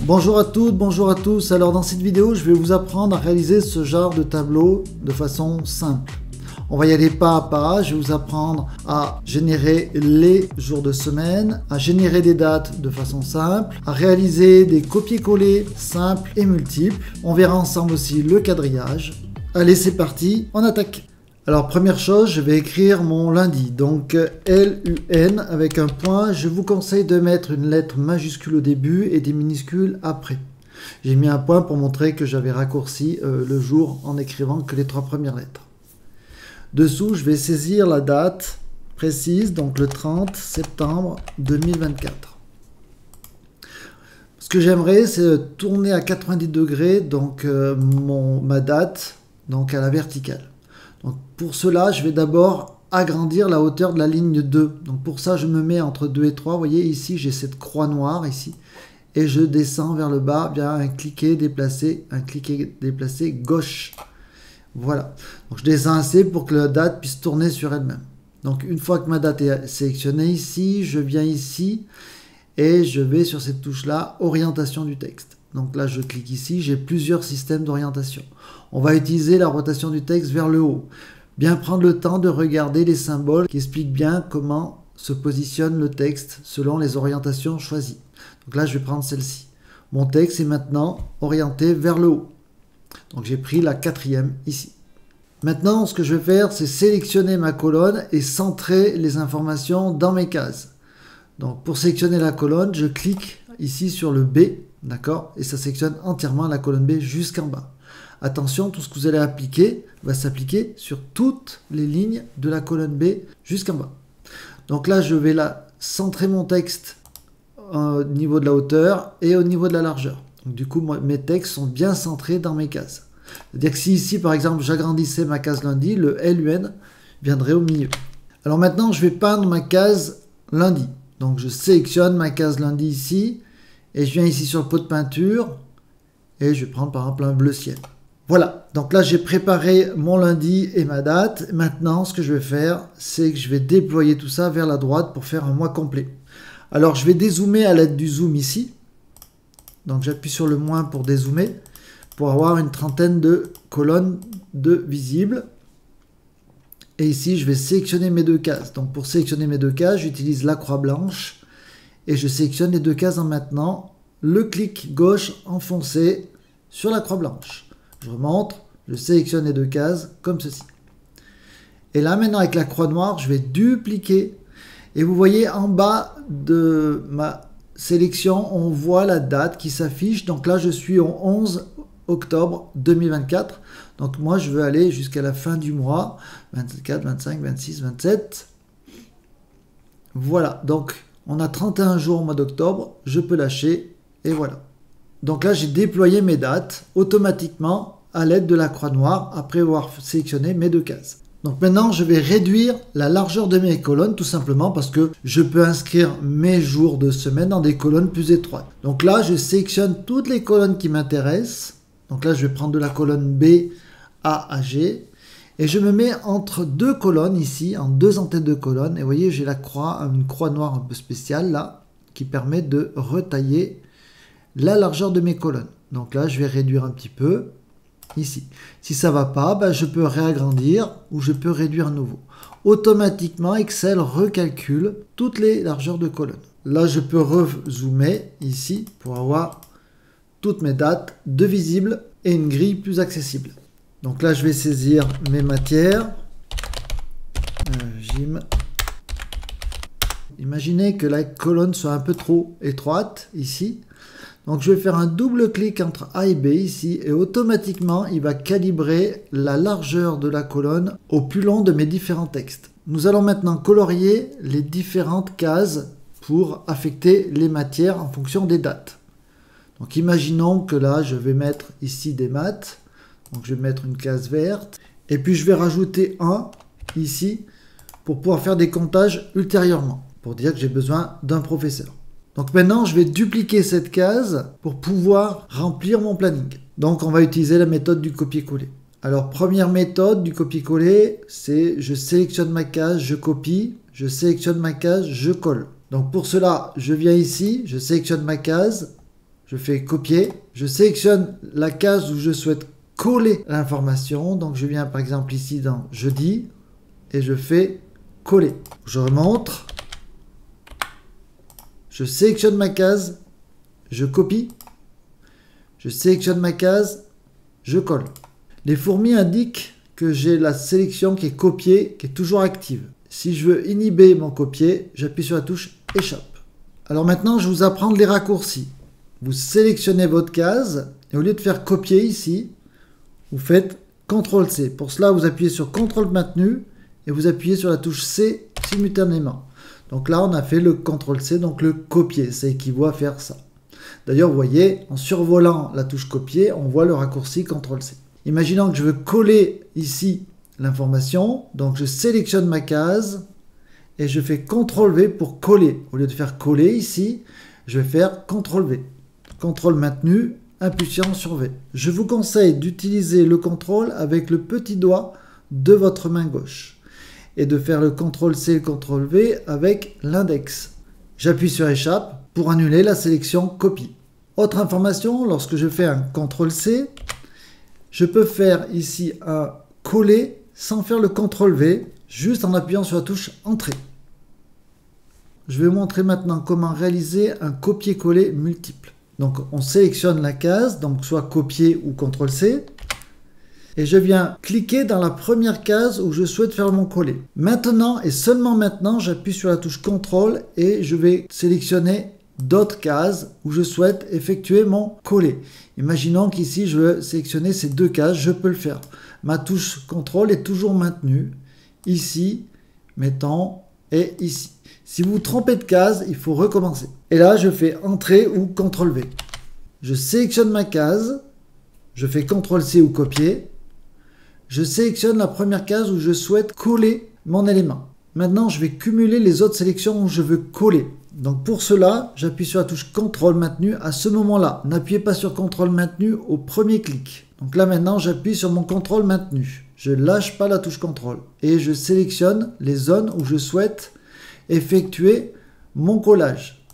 Bonjour à toutes, bonjour à tous. Alors dans cette vidéo, je vais vous apprendre à réaliser ce genre de tableau de façon simple. On va y aller pas à pas. Je vais vous apprendre à générer les jours de semaine, à générer des dates de façon simple, à réaliser des copier-coller simples et multiples. On verra ensemble aussi le quadrillage. Allez, c'est parti, on attaque. Alors première chose, je vais écrire mon lundi, donc L-U-N avec un point. Je vous conseille de mettre une lettre majuscule au début et des minuscules après. J'ai mis un point pour montrer que j'avais raccourci le jour en écrivant que les 3 premières lettres. Dessous, je vais saisir la date précise, donc le 30 septembre 2024. Ce que j'aimerais, c'est tourner à 90 degrés, donc ma date, donc à la verticale. Donc pour cela, je vais d'abord agrandir la hauteur de la ligne 2. Donc pour ça, je me mets entre 2 et 3. Vous voyez, ici, j'ai cette croix noire ici. Et je descends vers le bas via un cliquet déplacé gauche. Voilà. Donc je descends assez pour que la date puisse tourner sur elle-même. Donc une fois que ma date est sélectionnée ici, je viens ici et je vais sur cette touche-là, orientation du texte. Donc là, je clique ici, j'ai plusieurs systèmes d'orientation. On va utiliser la rotation du texte vers le haut. Bien prendre le temps de regarder les symboles qui expliquent bien comment se positionne le texte selon les orientations choisies. Donc là, je vais prendre celle-ci. Mon texte est maintenant orienté vers le haut. Donc j'ai pris la 4e ici. Maintenant, ce que je vais faire, c'est sélectionner ma colonne et centrer les informations dans mes cases. Donc pour sélectionner la colonne, je clique ici sur le B. D'accord? Et ça sélectionne entièrement la colonne B jusqu'en bas. Attention, tout ce que vous allez appliquer va s'appliquer sur toutes les lignes de la colonne B jusqu'en bas. Donc là, je vais centrer mon texte au niveau de la hauteur et au niveau de la largeur. Donc, du coup, mes textes sont bien centrés dans mes cases. C'est-à-dire que si ici, par exemple, j'agrandissais ma case lundi, le LUN viendrait au milieu. Alors maintenant, je vais peindre ma case lundi. Donc je sélectionne ma case lundi ici. Et je viens ici sur le pot de peinture et je vais prendre par exemple un bleu ciel. Voilà, donc là j'ai préparé mon lundi et ma date. Maintenant, ce que je vais faire, c'est que je vais déployer tout ça vers la droite pour faire un mois complet. Alors je vais dézoomer à l'aide du zoom ici. Donc j'appuie sur le moins pour dézoomer, pour avoir une trentaine de colonnes de visibles. Et ici, je vais sélectionner mes 2 cases. Donc pour sélectionner mes 2 cases, j'utilise la croix blanche. Et je sélectionne les 2 cases en maintenant, le clic gauche enfoncé sur la croix blanche. Je remonte, je sélectionne les 2 cases comme ceci. Et là maintenant avec la croix noire, je vais dupliquer. Et vous voyez en bas de ma sélection, on voit la date qui s'affiche. Donc là je suis au 11 octobre 2024. Donc moi je veux aller jusqu'à la fin du mois, 24, 25, 26, 27. Voilà, donc on a 31 jours au mois d'octobre, je peux lâcher et voilà. Donc là, j'ai déployé mes dates automatiquement à l'aide de la croix noire après avoir sélectionné mes 2 cases. Donc maintenant, je vais réduire la largeur de mes colonnes tout simplement parce que je peux inscrire mes jours de semaine dans des colonnes plus étroites. Donc là, je sélectionne toutes les colonnes qui m'intéressent. Donc là, je vais prendre de la colonne B A à G. Et je me mets entre 2 colonnes ici, en 2 entêtes de colonnes. Et vous voyez, j'ai une croix noire un peu spéciale là, qui permet de retailler la largeur de mes colonnes. Donc là, je vais réduire un petit peu ici. Si ça ne va pas, ben, je peux réagrandir ou je peux réduire à nouveau. Automatiquement, Excel recalcule toutes les largeurs de colonnes. Là, je peux rezoomer ici pour avoir toutes mes dates de visibles et une grille plus accessible. Donc là, je vais saisir mes matières. Gym. Imaginez que la colonne soit un peu trop étroite ici. Donc je vais faire un double clic entre A et B ici et automatiquement, il va calibrer la largeur de la colonne au plus long de mes différents textes. Nous allons maintenant colorier les différentes cases pour affecter les matières en fonction des dates. Donc imaginons que là, je vais mettre ici des maths. Donc je vais mettre une case verte. Et puis je vais rajouter un ici pour pouvoir faire des comptages ultérieurement. Pour dire que j'ai besoin d'un professeur. Donc maintenant, je vais dupliquer cette case pour pouvoir remplir mon planning. Donc on va utiliser la méthode du copier-coller. Alors première méthode du copier-coller, c'est je sélectionne ma case, je copie, je sélectionne ma case, je colle. Donc pour cela, je viens ici, je sélectionne ma case, je fais copier, je sélectionne la case où je souhaite coller l'information. Donc je viens par exemple ici dans jeudi et je fais coller. Je remonte, je sélectionne ma case, je copie, je sélectionne ma case, je colle. Les fourmis indiquent que j'ai la sélection qui est copiée, qui est toujours active. Si je veux inhiber mon copier, j'appuie sur la touche échappe. Alors maintenant, je vous apprends les raccourcis. Vous sélectionnez votre case et au lieu de faire copier ici, vous faites CTRL-C. Pour cela, vous appuyez sur CTRL maintenu et vous appuyez sur la touche C simultanément. Donc là, on a fait le CTRL-C, donc le copier. Ça équivaut à faire ça. D'ailleurs, vous voyez, en survolant la touche copier, on voit le raccourci CTRL-C. Imaginons que je veux coller ici l'information. Donc je sélectionne ma case et je fais CTRL-V pour coller. Au lieu de faire coller ici, je vais faire CTRL-V. CTRL maintenu, impulsion sur V. Je vous conseille d'utiliser le CTRL avec le petit doigt de votre main gauche et de faire le CTRL-C et le CTRL-V avec l'index. J'appuie sur échappe pour annuler la sélection copie. Autre information, lorsque je fais un CTRL-C, je peux faire ici un coller sans faire le CTRL-V, juste en appuyant sur la touche entrée. Je vais vous montrer maintenant comment réaliser un copier-coller multiple. Donc on sélectionne la case, donc soit copier ou CTRL-C, et je viens cliquer dans la première case où je souhaite faire mon coller. Maintenant et seulement maintenant, j'appuie sur la touche CTRL et je vais sélectionner d'autres cases où je souhaite effectuer mon coller. Imaginons qu'ici je veux sélectionner ces deux cases, je peux le faire. Ma touche CTRL est toujours maintenue, ici, mettons, et ici. Si vous vous trompez de case, il faut recommencer. Et là, je fais Entrée ou CTRL-V. Je sélectionne ma case, je fais CTRL-C ou copier. Je sélectionne la première case où je souhaite coller mon élément. Maintenant, je vais cumuler les autres sélections où je veux coller. Donc pour cela, j'appuie sur la touche CTRL maintenu à ce moment-là. N'appuyez pas sur CTRL maintenu au premier clic. Donc là maintenant, j'appuie sur mon CTRL maintenu. Je ne lâche pas la touche CTRL. Et je sélectionne les zones où je souhaite effectuer mon collage.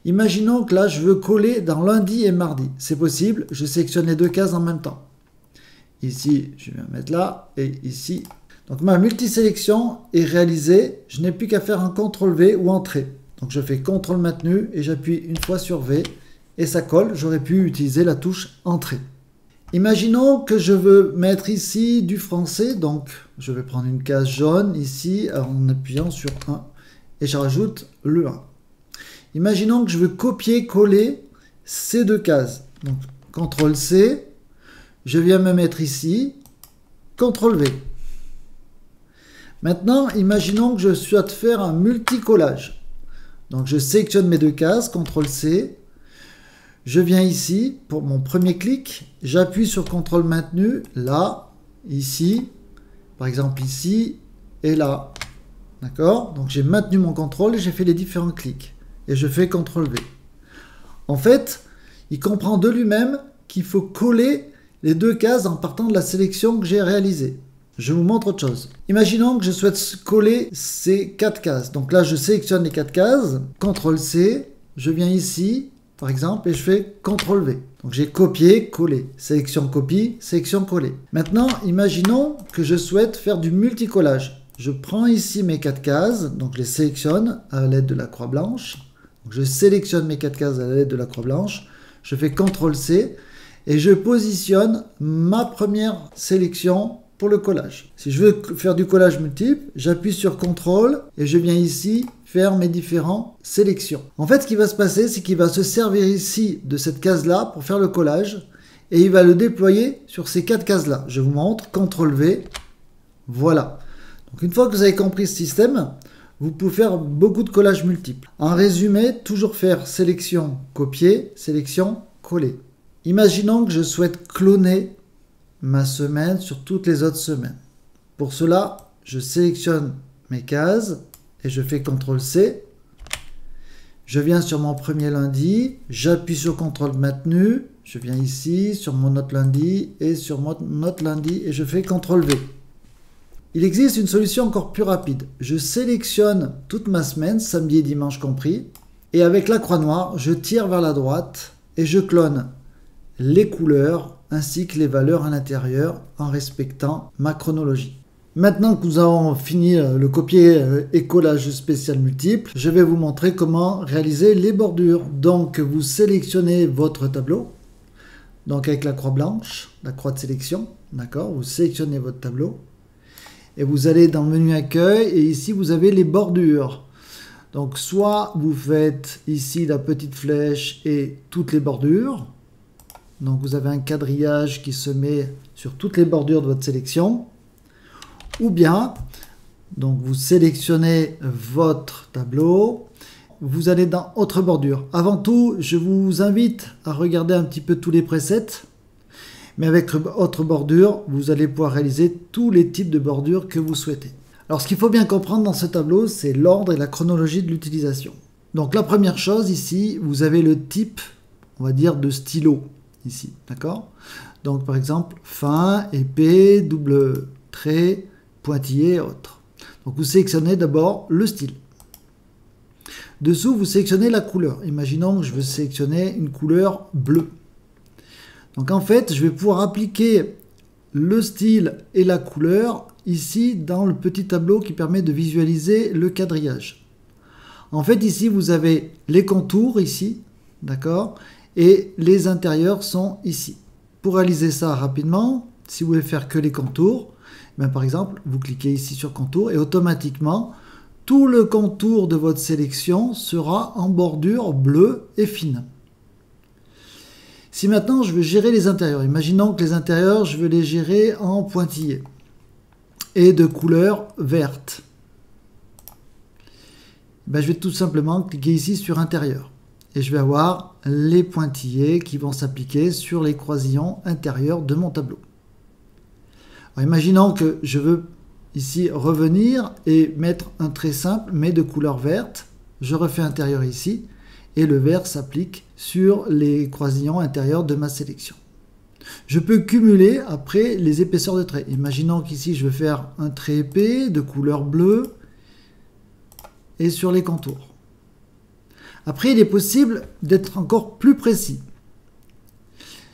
Imaginons que là, je veux coller dans lundi et mardi. C'est possible, je sélectionne les deux cases en même temps. Ici, je vais mettre là et ici. Donc ma multisélection est réalisée. Je n'ai plus qu'à faire un CTRL-V ou Entrée. Donc je fais CTRL maintenu et j'appuie une fois sur V et ça colle. J'aurais pu utiliser la touche Entrée. Imaginons que je veux mettre ici du français. Donc je vais prendre une case jaune ici en appuyant sur 1 et je rajoute le 1. Imaginons que je veux copier-coller ces deux cases. Donc CTRL-C, je viens me mettre ici, CTRL-V. Maintenant, imaginons que je souhaite faire un multicollage. Donc je sélectionne mes deux cases, CTRL-C, je viens ici pour mon premier clic, j'appuie sur CTRL maintenu, là, ici, par exemple ici et là. D'accord? Donc j'ai maintenu mon contrôle et j'ai fait les différents clics. Et je fais CTRL-V. En fait, il comprend de lui-même qu'il faut coller les deux cases en partant de la sélection que j'ai réalisée. Je vous montre autre chose. Imaginons que je souhaite coller ces 4 cases. Donc là, je sélectionne les 4 cases, CTRL-C, je viens ici, par exemple, et je fais CTRL-V. Donc j'ai copié, collé. Sélection copie, sélection coller. Maintenant, imaginons que je souhaite faire du multicollage. Je prends ici mes 4 cases, donc je les sélectionne à l'aide de la croix blanche. Donc je sélectionne mes 4 cases à l'aide de la croix blanche. Je fais CTRL-C et je positionne ma première sélection pour le collage. Si je veux faire du collage multiple, j'appuie sur CTRL et je viens ici faire mes différentes sélections. En fait, ce qui va se passer, c'est qu'il va se servir ici de cette case-là pour faire le collage et il va le déployer sur ces 4 cases-là. Je vous montre, CTRL-V, voilà. Donc une fois que vous avez compris ce système, vous pouvez faire beaucoup de collages multiples. En résumé, toujours faire sélection, copier, sélection, coller. Imaginons que je souhaite cloner ma semaine sur toutes les autres semaines. Pour cela, je sélectionne mes cases et je fais CTRL-C. Je viens sur mon premier lundi, j'appuie sur CTRL maintenu, je viens ici sur mon autre lundi et sur mon autre lundi et je fais CTRL-V. Il existe une solution encore plus rapide. Je sélectionne toute ma semaine, samedi et dimanche compris, et avec la croix noire, je tire vers la droite et je clone les couleurs ainsi que les valeurs à l'intérieur en respectant ma chronologie. Maintenant que nous avons fini le copier et collage spécial multiple, je vais vous montrer comment réaliser les bordures. Donc vous sélectionnez votre tableau, donc avec la croix blanche, la croix de sélection, d'accord, vous sélectionnez votre tableau et vous allez dans le menu accueil et ici vous avez les bordures. Donc soit vous faites ici la petite flèche et toutes les bordures. Donc vous avez un quadrillage qui se met sur toutes les bordures de votre sélection. Ou bien, donc vous sélectionnez votre tableau, vous allez dans autre bordure. Avant tout, je vous invite à regarder un petit peu tous les presets. Mais avec autre bordure, vous allez pouvoir réaliser tous les types de bordures que vous souhaitez. Alors ce qu'il faut bien comprendre dans ce tableau, c'est l'ordre et la chronologie de l'utilisation. Donc la première chose ici, vous avez le type, on va dire, de stylo. Ici, d'accord? Donc par exemple, fin, épée, double trait, pointillé et autres. Donc vous sélectionnez d'abord le style. Dessous, vous sélectionnez la couleur. Imaginons que je veux sélectionner une couleur bleue. Donc en fait, je vais pouvoir appliquer le style et la couleur ici dans le petit tableau qui permet de visualiser le quadrillage. En fait, ici, vous avez les contours ici, d'accord? Et les intérieurs sont ici. Pour réaliser ça rapidement, si vous voulez faire que les contours, ben par exemple, vous cliquez ici sur contour et automatiquement, tout le contour de votre sélection sera en bordure bleue et fine. Si maintenant je veux gérer les intérieurs, imaginons que les intérieurs, je veux les gérer en pointillés et de couleur verte. Ben, je vais tout simplement cliquer ici sur intérieur. Et je vais avoir les pointillés qui vont s'appliquer sur les croisillons intérieurs de mon tableau. Alors, imaginons que je veux ici revenir et mettre un trait simple mais de couleur verte. Je refais intérieur ici et le vert s'applique sur les croisillons intérieurs de ma sélection. Je peux cumuler après les épaisseurs de traits. Imaginons qu'ici je veux faire un trait épais de couleur bleue et sur les contours. Après, il est possible d'être encore plus précis.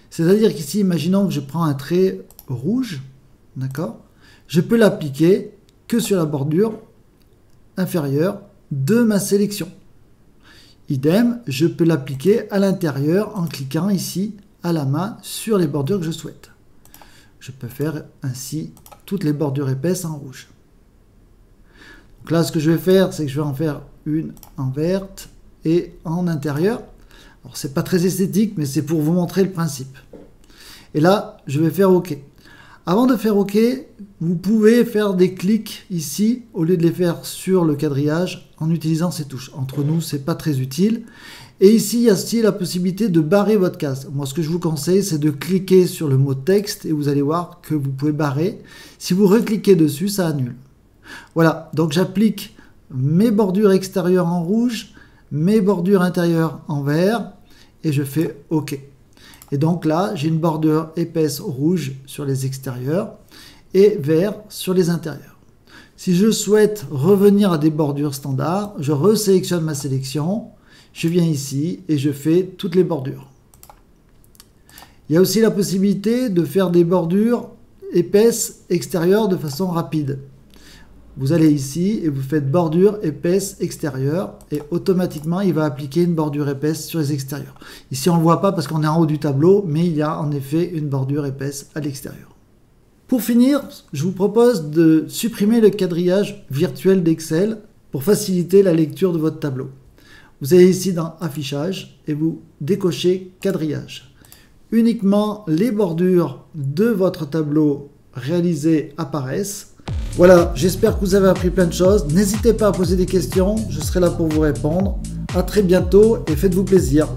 C'est-à-dire qu'ici, imaginons que je prends un trait rouge, d'accord? Je peux l'appliquer que sur la bordure inférieure de ma sélection. Idem, je peux l'appliquer à l'intérieur en cliquant ici à la main sur les bordures que je souhaite. Je peux faire ainsi toutes les bordures épaisses en rouge. Donc là, ce que je vais faire, c'est que je vais en faire une en verte et en intérieur. Alors c'est pas très esthétique, mais c'est pour vous montrer le principe. Et là, je vais faire OK. Avant de faire OK, vous pouvez faire des clics ici, au lieu de les faire sur le quadrillage, en utilisant ces touches. Entre nous, c'est pas très utile. Et ici, il y a aussi la possibilité de barrer votre case. Moi, ce que je vous conseille, c'est de cliquer sur le mot texte et vous allez voir que vous pouvez barrer. Si vous recliquez dessus, ça annule. Voilà, donc j'applique mes bordures extérieures en rouge, mes bordures intérieures en vert et je fais OK. Et donc là, j'ai une bordure épaisse rouge sur les extérieurs et vert sur les intérieurs. Si je souhaite revenir à des bordures standards, je resélectionne ma sélection, je viens ici et je fais toutes les bordures. Il y a aussi la possibilité de faire des bordures épaisses extérieures de façon rapide. Vous allez ici et vous faites bordure épaisse extérieure et automatiquement il va appliquer une bordure épaisse sur les extérieurs. Ici on ne le voit pas parce qu'on est en haut du tableau, mais il y a en effet une bordure épaisse à l'extérieur. Pour finir, je vous propose de supprimer le quadrillage virtuel d'Excel pour faciliter la lecture de votre tableau. Vous allez ici dans Affichage et vous décochez Quadrillage. Uniquement les bordures de votre tableau réalisées apparaissent. Voilà, j'espère que vous avez appris plein de choses. N'hésitez pas à poser des questions, je serai là pour vous répondre. À très bientôt et faites-vous plaisir.